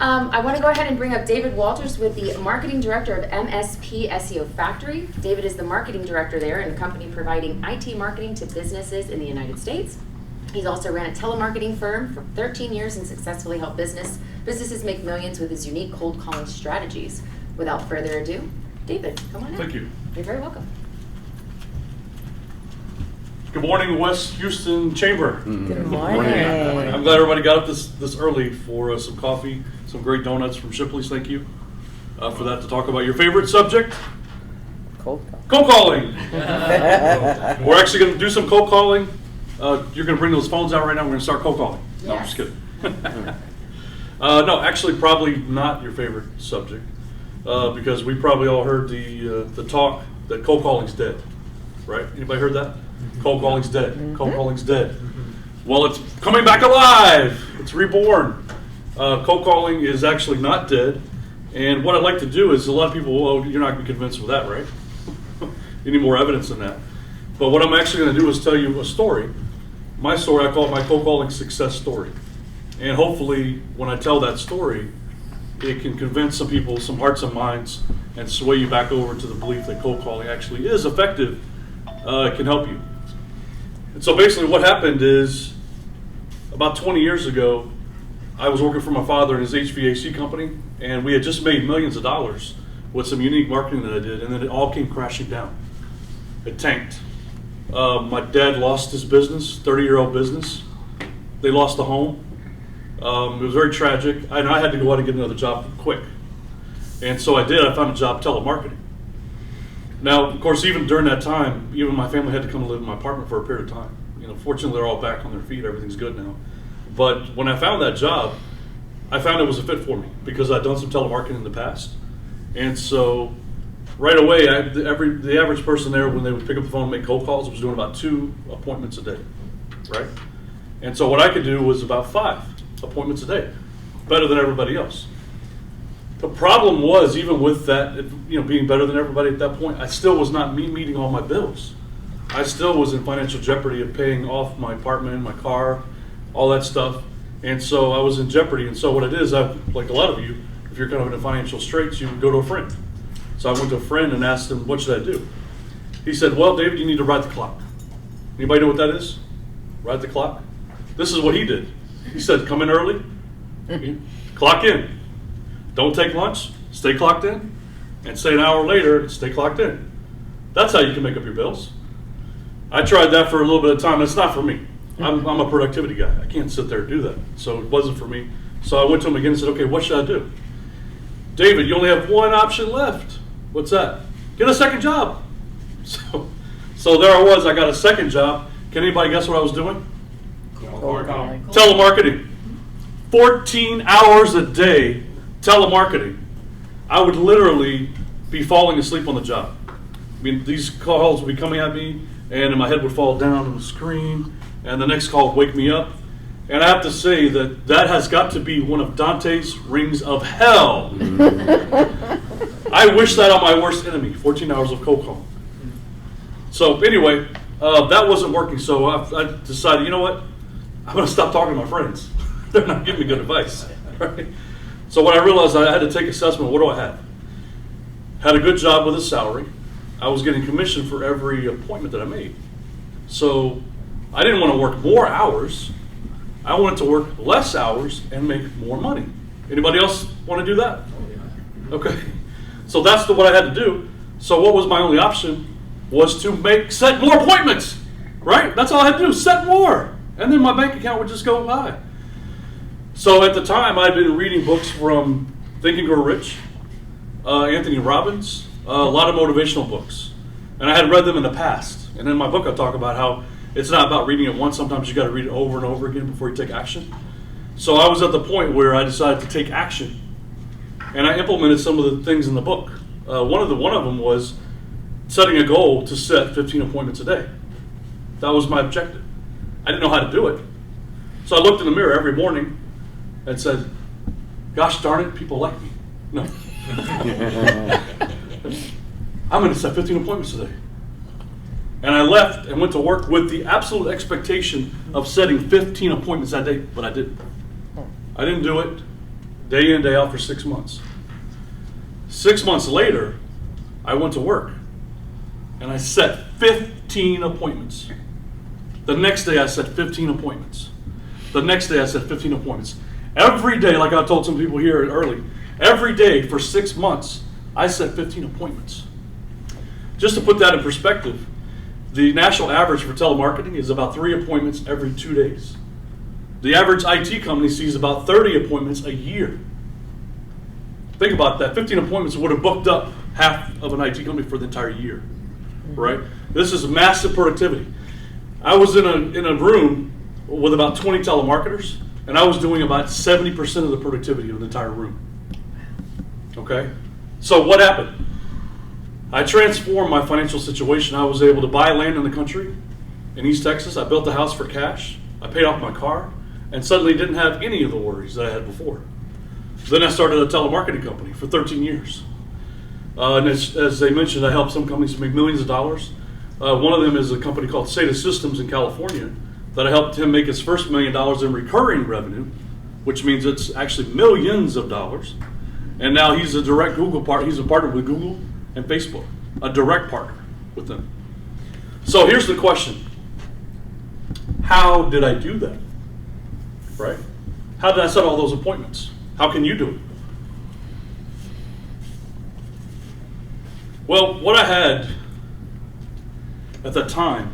I want to go ahead and bring up David Walters with the Marketing Director of MSP SEO Factory. David is the Marketing Director there in a company providing IT marketing to businesses in the United States. He's also ran a telemarketing firm for 13 years and successfully helped businesses make millions with his unique cold calling strategies. Without further ado, David, come on in. Thank you. You're very welcome. Good morning, West Houston Chamber. Good morning. I'm glad everybody got up this early for some coffee, some great donuts from Shipley's. Thank you for that, to talk about your favorite subject, cold calling. We're actually going to do some cold calling. You're going to bring those phones out right now. We're going to start cold calling. No, I'm just kidding. No, actually, probably not your favorite subject, because we probably all heard the talk that cold calling's dead, right? Anybody heard that? Cold calling's dead. Cold calling's dead. Well, it's coming back alive. It's reborn. Cold calling is actually not dead. And what I'd like to do is, a lot of people, well, you're not going to be convinced with that, right? You need more evidence than that. But what I'm actually going to do is tell you a story. My story, I call it my cold calling success story. And hopefully, when I tell that story, it can convince some people, some hearts and minds, and sway you back over to the belief that cold calling actually is effective. It can help you. And so basically what happened is, about 20 years ago, I was working for my father in his HVAC company, and we had just made millions of dollars with some unique marketing that I did, and then it all came crashing down. It tanked. My dad lost his business, 30-year-old business. They lost the home. It was very tragic, and I had to go out and get another job quick. And so I did. I found a job telemarketing. Now, of course, even during that time, even my family had to come and live in my apartment for a period of time. Fortunately, they're all back on their feet. Everything's good now. But when I found that job, I found it was a fit for me because I'd done some telemarketing in the past. And so right away, the average person there, when they would pick up the phone and make cold calls, was doing about 2 appointments a day, right? And so what I could do was about 5 appointments a day, better than everybody else. The problem was, even with that, being better than everybody at that point, I still was not meeting all my bills. I still was in financial jeopardy of paying off my apartment, my car, all that stuff. And so I was in jeopardy. And so what I did is, like a lot of you, if you're kind of in a financial straits, you would go to a friend. So I went to a friend and asked him, what should I do? He said, well, David, you need to ride the clock. Anybody know what that is? Ride the clock? This is what he did. He said, come in early, clock in. Don't take lunch, stay clocked in, and stay an hour later, stay clocked in. That's how you can make up your bills. I tried that for a little bit of time. It's not for me. I'm a productivity guy. I can't sit there and do that. So it wasn't for me. So I went to him again and said, okay, what should I do? David, you only have one option left. What's that? Get a second job. So there I was. I got a second job. Can anybody guess what I was doing? Telemarketing. 14 hours a day telemarketing. I would literally be falling asleep on the job. I mean, these calls would be coming at me, and my head would fall down on the screen, and the next call would wake me up. And I have to say that has got to be one of Dante's rings of hell. I wish that on my worst enemy, 14 hours of cold calling. So anyway, that wasn't working, so I decided, you know what? I'm going to stop talking to my friends. They're not giving me good advice. Right? So when I realized I had to take assessment, what do I have? Had a good job with a salary. I was getting commission for every appointment that I made. So I didn't want to work more hours. I wanted to work less hours and make more money. Anybody else want to do that? Okay. So that's what I had to do. So what was my only option was to set more appointments, right? That's all I had to do, set more. And then my bank account would just go high. So at the time, I'd been reading books from Think and Grow Rich, Anthony Robbins, a lot of motivational books. And I had read them in the past. And in my book, I talk about how it's not about reading it once. Sometimes you got to read it over and over again before you take action. So I was at the point where I decided to take action. And I implemented some of the things in the book. One of them was setting a goal to set 15 appointments a day. That was my objective. I didn't know how to do it. So I looked in the mirror every morning and said, gosh darn it, people like me. No. I'm going to set 15 appointments today. And I left and went to work with the absolute expectation of setting 15 appointments that day, but I didn't. I didn't do it. day in, day out for 6 months. 6 months later, I went to work and I set 15 appointments. The next day I set 15 appointments. The next day I set 15 appointments. Every day, like I told some people here early, every day for 6 months, I set 15 appointments. Just to put that in perspective, the national average for telemarketing is about 3 appointments every 2 days. The average IT company sees about 30 appointments a year. Think about that. 15 appointments would have booked up half of an IT company for the entire year, right? This is massive productivity. I was in a room with about 20 telemarketers, and I was doing about 70% of the productivity of the entire room. Okay? So what happened? I transformed my financial situation. I was able to buy land in the country in East Texas. I built a house for cash. I paid off my car, and suddenly didn't have any of the worries that I had before. Then I started a telemarketing company for 13 years. And as they mentioned, I helped some companies make millions of dollars. One of them is a company called Sata Systems in California that I helped him make his first $1 million in recurring revenue, which means it's actually millions of dollars. And now he's a direct Google partner. He's a partner with Google and Facebook, a direct partner with them. So here's the question. How did I do that? Right? How did I set all those appointments? How can you do it? Well, what I had at the time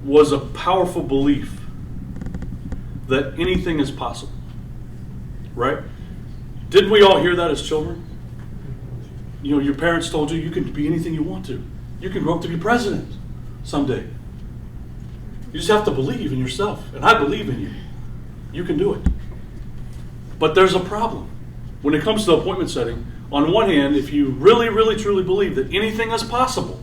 was a powerful belief that anything is possible, right? Didn't we all hear that as children? You know, your parents told you can be anything you want to. You can grow up to be president someday. You just have to believe in yourself, and I believe in you. You can do it. But there's a problem. When it comes to appointment setting, on one hand, if you really, really, truly believe that anything is possible,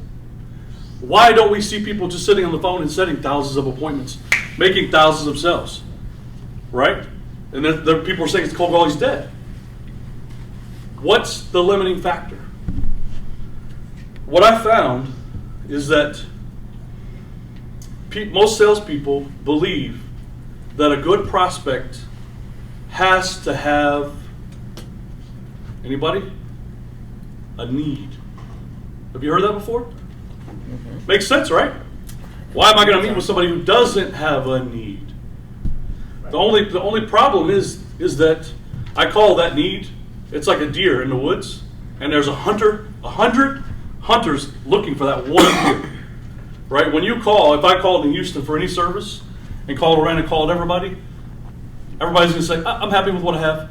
why don't we see people just sitting on the phone and setting thousands of appointments, making thousands of sales, right? And then people are saying it's cold calling's dead. What's the limiting factor? What I found is that most salespeople believe that a good prospect has to have, anybody? A need. Have you heard that before? Mm-hmm. Makes sense, right? Why am I going to meet with somebody who doesn't have a need? Right. The only problem is that I call that need, it's like a deer in the woods, and there's 100 hunters looking for that one deer. Right? When you call, if I called in Houston for any service and called around and called everybody's going to say, I'm happy with what I have.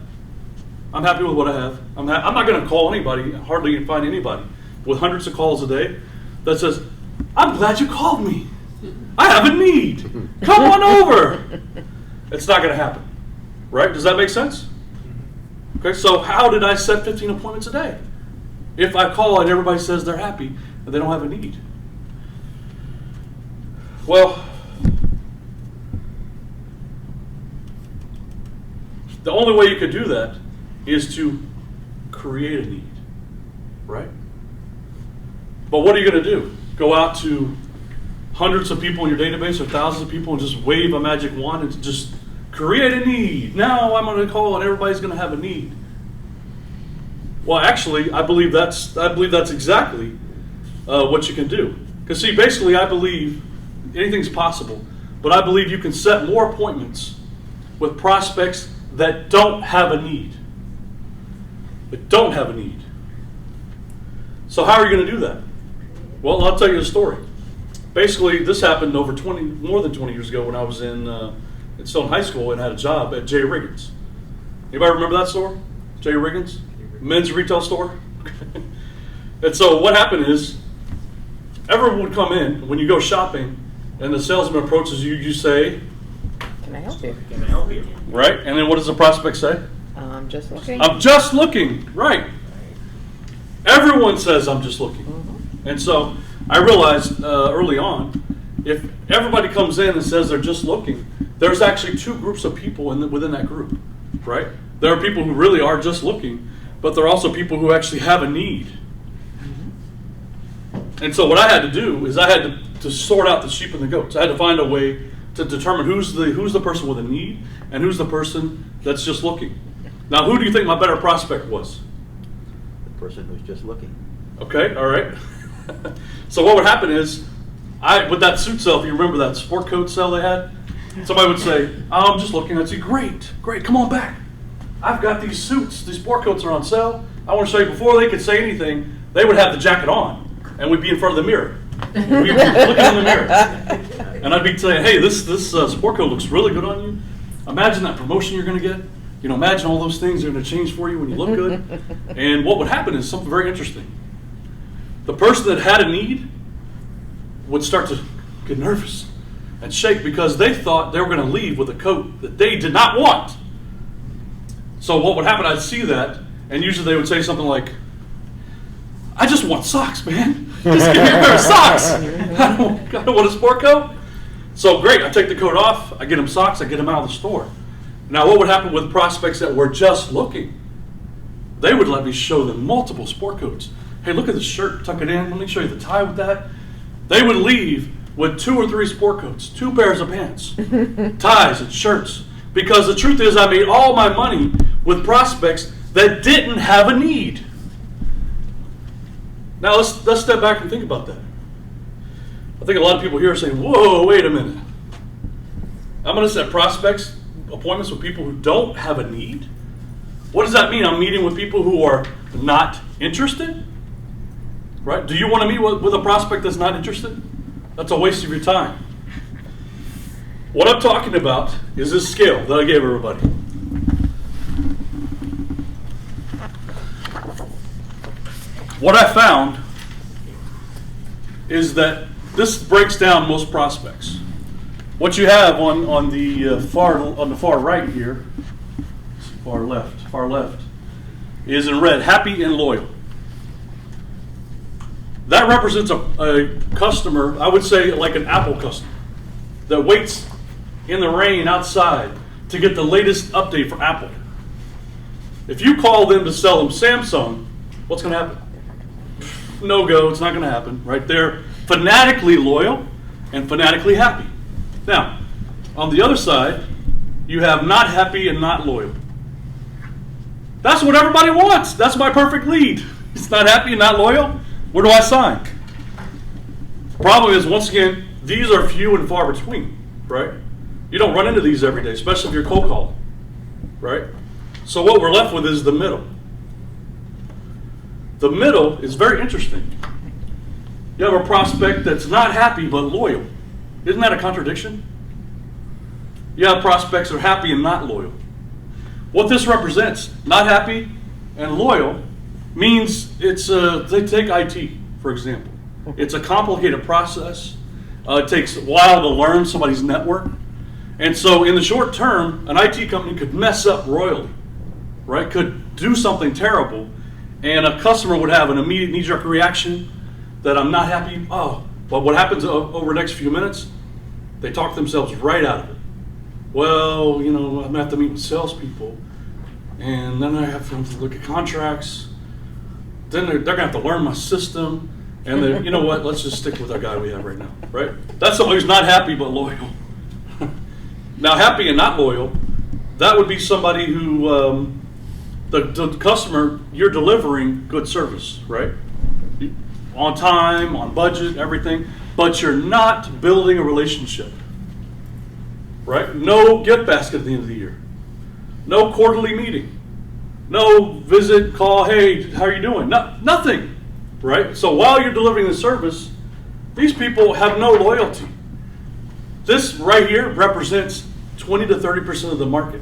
I'm happy with what I have. I'm not going to call anybody, hardly find anybody with hundreds of calls a day that says, I'm glad you called me. I have a need. Come on over. It's not going to happen. Right? Does that make sense? Okay, so how did I set 15 appointments a day? If I call and everybody says they're happy and they don't have a need. Well, the only way you could do that is to create a need, right? But what are you going to do? Go out to hundreds of people in your database or thousands of people and just wave a magic wand and just create a need. Now I'm going to call and everybody's going to have a need. Well, actually, I believe that's exactly what you can do. Because see, basically, I believe anything's possible, but I believe you can set more appointments with prospects that don't have a need. That don't have a need. So how are you going to do that? Well, I'll tell you the story. Basically, this happened more than 20 years ago when I was still in high school and had a job at J. Riggins. Anybody remember that store? J. Riggins? Men's retail store? And so what happened is, everyone would come in when you go shopping and the salesman approaches you, you say, Can I help you? Can I help you? Right? And then what does the prospect say? I'm just looking. I'm just looking. Right. Everyone says I'm just looking. Mm-hmm. And so I realized early on, if everybody comes in and says they're just looking, there's actually two groups of people within that group. Right? There are people who really are just looking, but there are also people who actually have a need. Mm-hmm. And so what I had to do is I had to sort out the sheep and the goats. I had to find a way to determine who's the person with a need and who's the person that's just looking. Now, who do you think my better prospect was? The person who's just looking. Okay, all right. So what would happen is, with that suit sale, if you remember that sport coat sale they had, somebody would say, I'm just looking. I'd say, great, come on back. I've got these suits. These sport coats are on sale. I want to show you. Before they could say anything, they would have the jacket on, and we'd be in front of the mirror. We'd be looking in the mirror. And I'd be saying, hey, this sport coat looks really good on you. Imagine that promotion you're going to get. Imagine all those things are going to change for you when you look good. And what would happen is something very interesting. The person that had a need would start to get nervous and shake because they thought they were going to leave with a coat that they did not want. So what would happen, I'd see that, and usually they would say something like, I just want socks, man. Just give me a pair of socks. I don't want a sport coat. So great, I take the coat off, I get them socks, I get them out of the store. Now what would happen with prospects that were just looking? They would let me show them multiple sport coats. Hey, look at this shirt, tuck it in, let me show you the tie with that. They would leave with 2 or 3 sport coats, 2 pairs of pants, ties and shirts. Because the truth is I made all my money with prospects that didn't have a need. Now let's step back and think about that. I think a lot of people here are saying, whoa, wait a minute. I'm going to set prospects appointments with people who don't have a need? What does that mean? I'm meeting with people who are not interested? Right? Do you want to meet with a prospect that's not interested? That's a waste of your time. What I'm talking about is this scale that I gave everybody. What I found is that this breaks down most prospects. What you have on the far right here, far left, is in red, happy and loyal. That represents a customer, I would say like an Apple customer, that waits in the rain outside to get the latest update from Apple. If you call them to sell them Samsung, what's going to happen? No go, it's not going to happen, right? They're fanatically loyal and fanatically happy. Now, on the other side, you have not happy and not loyal. That's what everybody wants. That's my perfect lead. It's not happy and not loyal. Where do I sign? Problem is, once again, these are few and far between, right? You don't run into these every day, especially if you're cold calling, right? So what we're left with is the middle. The middle is very interesting. You have a prospect that's not happy but loyal. Isn't that a contradiction? You have prospects that are happy and not loyal. What this represents, not happy and loyal, means it's they take IT, for example. It's a complicated process. It takes a while to learn somebody's network. And so in the short term, an IT company could mess up royally, right? Could do something terrible, and a customer would have an immediate knee-jerk reaction that I'm not happy. Oh, but what happens over the next few minutes? They talk themselves right out of it. Well, I'm going to have to meet with salespeople, and then I have to look at contracts. Then they're going to have to learn my system, and you know what? Let's just stick with our guy we have right now, right? That's somebody who's not happy but loyal. Now, happy and not loyal, that would be somebody who, the customer, you're delivering good service, right? On time, on budget, everything, but you're not building a relationship, right? No gift basket at the end of the year. No quarterly meeting. No visit, call, hey, how are you doing? Nothing, right? So while you're delivering the service, these people have no loyalty. This right here represents 20 to 30% of the market.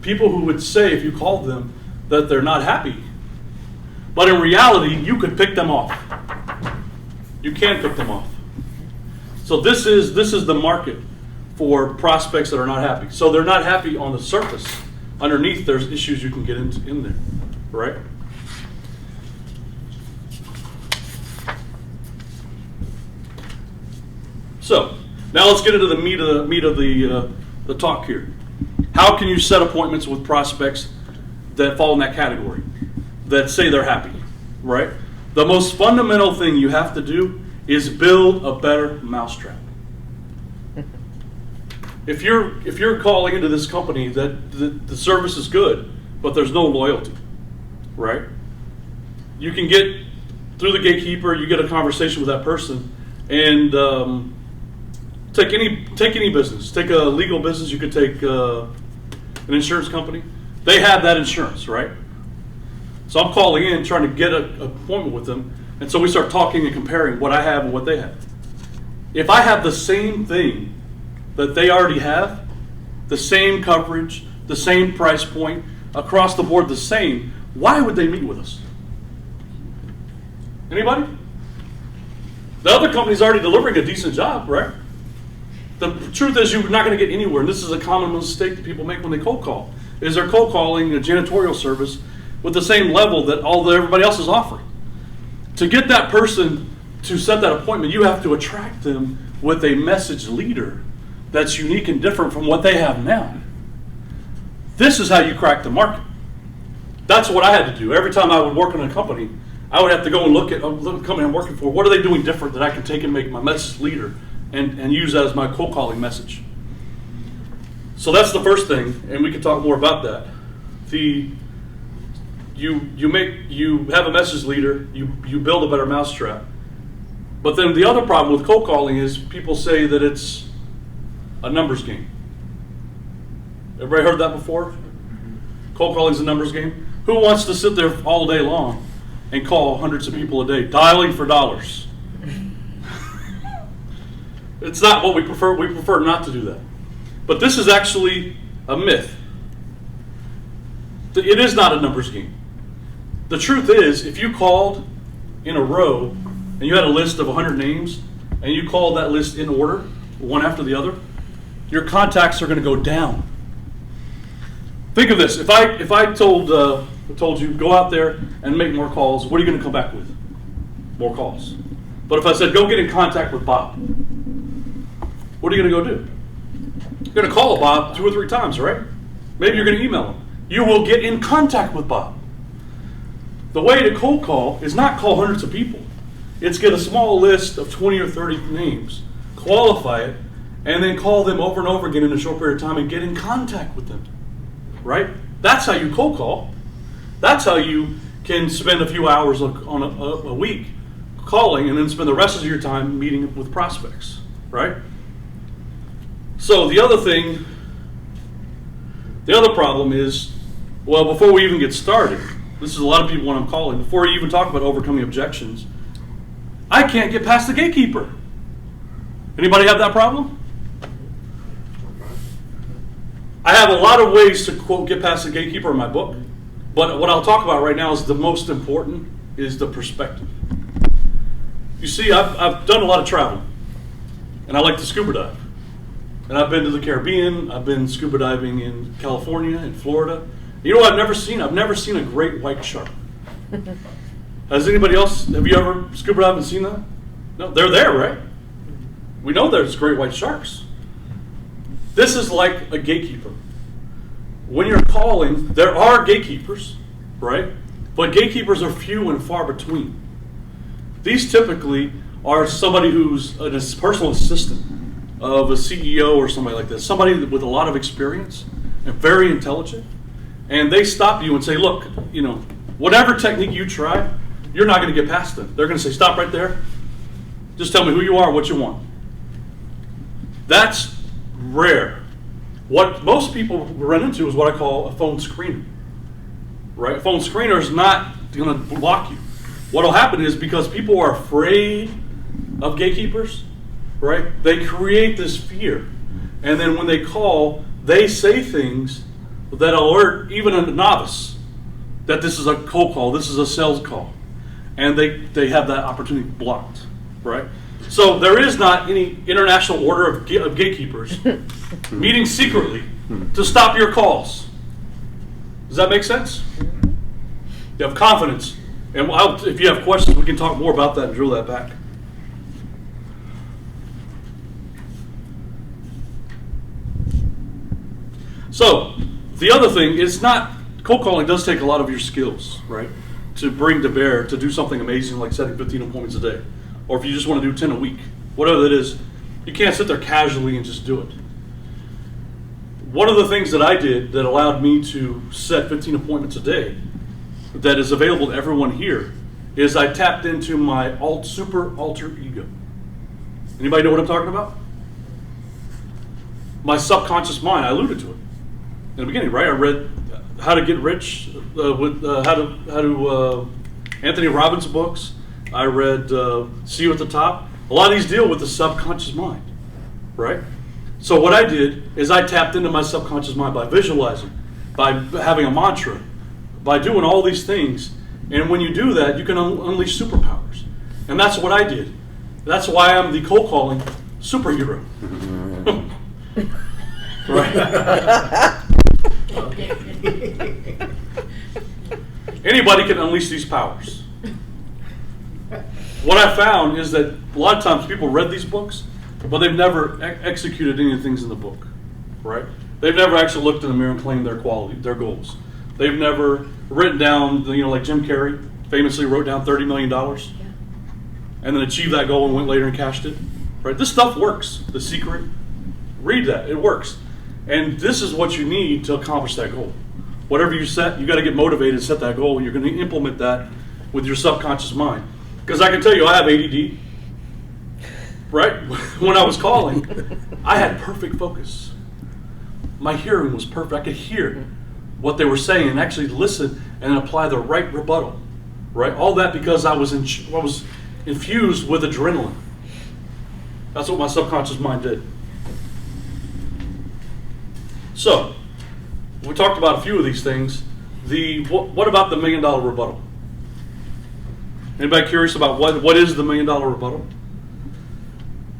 People who would say, if you called them, that they're not happy. But in reality, you could pick them off. You can pick them off. So this is the market for prospects that are not happy. So they're not happy on the surface. Underneath, there's issues you can get in there, right? So now let's get into the meat of the talk here. How can you set appointments with prospects that fall in that category, that say they're happy, right? The most fundamental thing you have to do is build a better mousetrap. If you're calling into this company that the service is good, but there's no loyalty, right? You can get through the gatekeeper, you get a conversation with that person, and take any business. Take a legal business. You could take an insurance company. They have that insurance, right? So I'm calling in trying to get an appointment with them, and so we start talking and comparing what I have and what they have. If I have the same thing that they already have, the same coverage, the same price point, across the board the same, why would they meet with us? Anybody? The other company's already delivering a decent job, right? The truth is you're not going to get anywhere, and this is a common mistake that people make when they cold call, is they're cold calling a janitorial service with the same level that everybody else is offering. To get that person to set that appointment, you have to attract them with a message leader that's unique and different from what they have now. This is how you crack the market. That's what I had to do. Every time I would work in a company, I would have to go and look at the company I'm working for. What are they doing different that I can take and make my message leader and use that as my cold calling message? So that's the first thing, and we can talk more about that. You have a message leader, you build a better mousetrap. But then the other problem with cold calling is people say that it's a numbers game. Everybody heard that before? Cold calling is a numbers game. Who wants to sit there all day long and call hundreds of people a day, dialing for dollars? It's not what we prefer. We prefer not to do that. But this is actually a myth. It is not a numbers game. The truth is, if you called in a row and you had a list of 100 names and you called that list in order, one after the other, your contacts are going to go down. Think of this. If I told you, go out there and make more calls, what are you going to come back with? More calls. But if I said, go get in contact with Bob, what are you going to go do? You're going to call Bob 2 or 3 times, right? Maybe you're going to email him. You will get in contact with Bob. The way to cold call is not call hundreds of people. It's get a small list of 20 or 30 names, qualify it, and then call them over and over again in a short period of time and get in contact with them, right? That's how you cold call. That's how you can spend a few hours on a week calling and then spend the rest of your time meeting with prospects, right? So the other problem is, well, before we even get started, this is a lot of people when I'm calling, before you even talk about overcoming objections, I can't get past the gatekeeper. Anybody have that problem? I have a lot of ways to, quote, get past the gatekeeper in my book, but what I'll talk about right now is the most important is the perspective. You see, I've done a lot of travel, and I like to scuba dive. And I've been to the Caribbean, I've been scuba diving in California, in Florida. You know what I've never seen? I've never seen a great white shark. Has anybody else, have you ever scuba dived and seen that? No, they're there, right? We know there's great white sharks. This is like a gatekeeper. When you're calling, there are gatekeepers, right? But gatekeepers are few and far between. These typically are somebody who's a personal assistant of a CEO or somebody like this, somebody with a lot of experience and very intelligent, and they stop you and say, look, whatever technique you try, you're not going to get past them. They're going to say, stop right there. Just tell me who you are, what you want. That's rare. What most people run into is what I call a phone screener. Right? A phone screener is not going to block you. What will happen is because people are afraid of gatekeepers, right? They create this fear. And then when they call, they say things that alert even a novice that this is a cold call, this is a sales call. And they have that opportunity blocked, right? So there is not any international order of gatekeepers meeting secretly to stop your calls. Does that make sense? You have confidence. And if you have questions, we can talk more about that and drill that back. So the other thing is cold calling does take a lot of your skills, right? To bring to bear, to do something amazing like setting 15 appointments a day. Or if you just want to do 10 a week, whatever that is, you can't sit there casually and just do it. one of the things that I did that allowed me to set 15 appointments a day that is available to everyone here is I tapped into my super alter ego. Anybody know what I'm talking about? My subconscious mind. I alluded to it in the beginning, right? I read How to Get Rich with Anthony Robbins books. I read See You at the Top. A lot of these deal with the subconscious mind, right? So what I did is I tapped into my subconscious mind by visualizing, by having a mantra, by doing all these things. And when you do that, you can unleash superpowers. And that's what I did. That's why I'm the cold calling superhero. Right? Anybody can unleash these powers. What I found is that a lot of times people read these books, but they've never executed any of the things in the book, right? They've never actually looked in the mirror and claimed their quality, their goals. They've never written down, like Jim Carrey famously wrote down $30 million and then achieved that goal and went later and cashed it, right? This stuff works. The Secret, read that, it works. And this is what you need to accomplish that goal. Whatever you set, you got to get motivated to set that goal. You're going to implement that with your subconscious mind. Because I can tell you, I have ADD, right? When I was calling, I had perfect focus. My hearing was perfect. I could hear what they were saying and actually listen and apply the right rebuttal, right? All that because I was infused with adrenaline. That's what my subconscious mind did. So, we talked about a few of these things. What about the $1 million rebuttal? Anybody curious about what is the $1 million rebuttal?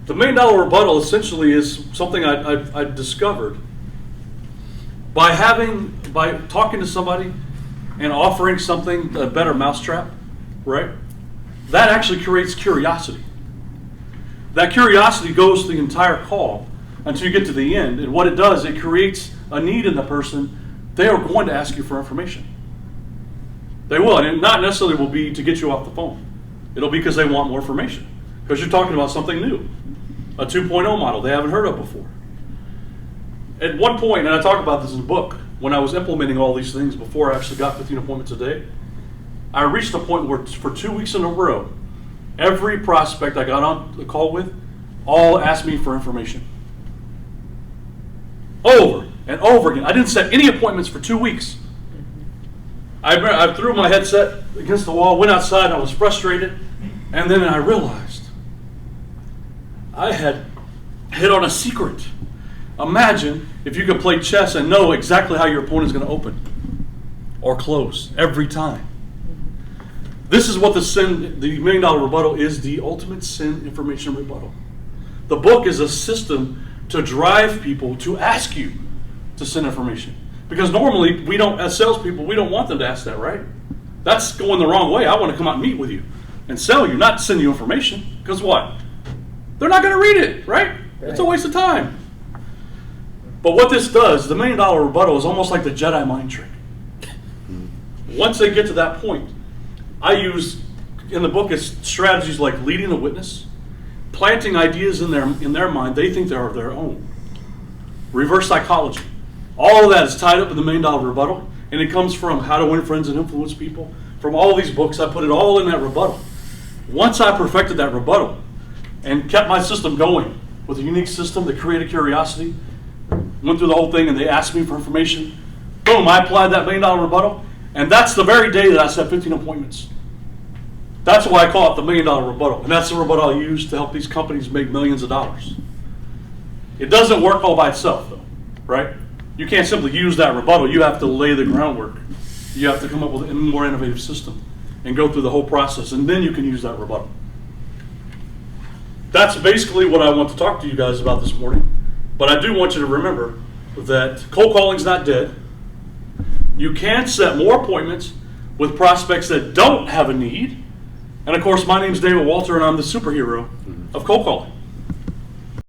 The $1 million rebuttal essentially is something I discovered by talking to somebody and offering something, a better mousetrap, right? That actually creates curiosity. That curiosity goes the entire call until you get to the end. And what it does, it creates a need in the person. They are going to ask you for information. They will, and it not necessarily will be to get you off the phone. It'll be because they want more information. Because you're talking about something new. A 2.0 model they haven't heard of before. At one point, and I talk about this in the book, when I was implementing all these things before I actually got 15 appointments a day, I reached a point where for 2 weeks in a row, every prospect I got on the call with all asked me for information. Over and over again. I didn't set any appointments for 2 weeks. I threw my headset against the wall, went outside, and I was frustrated, and then I realized I had hit on a secret. Imagine if you could play chess and know exactly how your opponent is going to open or close every time. This is what the $1 million rebuttal is, the ultimate sin information rebuttal. The book is a system to drive people to ask you to send information. Because normally, we don't, as salespeople, we don't want them to ask that, right? That's going the wrong way. I want to come out and meet with you and sell you, not send you information. Because what? They're not going to read it, right? It's a waste of time. But what this does, the $1 million rebuttal is almost like the Jedi mind trick. Once they get to that point, I use, in the book, it's strategies like leading the witness, planting ideas in their mind they think they are their own. Reverse psychology. All of that is tied up in the $1 million rebuttal, and it comes from How to Win Friends and Influence People. From all these books, I put it all in that rebuttal. Once I perfected that rebuttal and kept my system going with a unique system that created curiosity, went through the whole thing and they asked me for information, boom, I applied that $1 million rebuttal, and that's the very day that I set 15 appointments. That's why I call it the $1 million rebuttal, and that's the rebuttal I use to help these companies make millions of dollars. It doesn't work all by itself, though, right? You can't simply use that rebuttal. You have to lay the groundwork. You have to come up with a more innovative system and go through the whole process, and then you can use that rebuttal. That's basically what I want to talk to you guys about this morning. But I do want you to remember that cold calling's not dead. You can set more appointments with prospects that don't have a need. And of course, my name's David Walter, and I'm the superhero of cold calling.